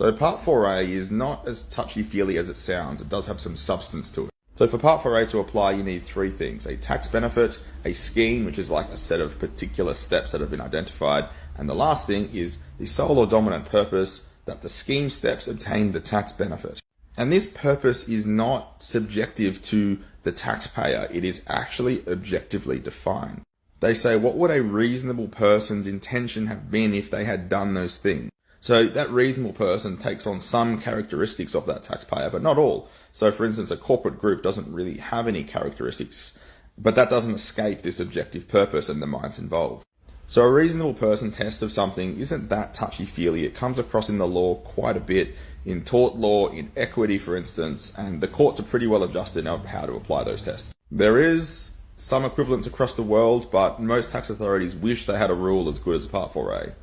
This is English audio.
So Part 4A is not as touchy-feely as it sounds. It does have some substance to it. So for Part 4A to apply, you need three things: a tax benefit, a scheme, which is like a set of particular steps that have been identified, and the last thing is the sole or dominant purpose that the scheme steps obtain the tax benefit. And this purpose is not subjective to the taxpayer. It is actually objectively defined. They say, what would a reasonable person's intention have been if they had done those things? So that reasonable person takes on some characteristics of that taxpayer, but not all. So for instance, a corporate group doesn't really have any characteristics, but that doesn't escape this objective purpose and the minds involved. So a reasonable person test of something isn't that touchy-feely. It comes across in the law quite a bit, in tort law, in equity, for instance, and the courts are pretty well adjusted on how to apply those tests. There is some equivalents across the world, but most tax authorities wish they had a rule as good as Part 4A.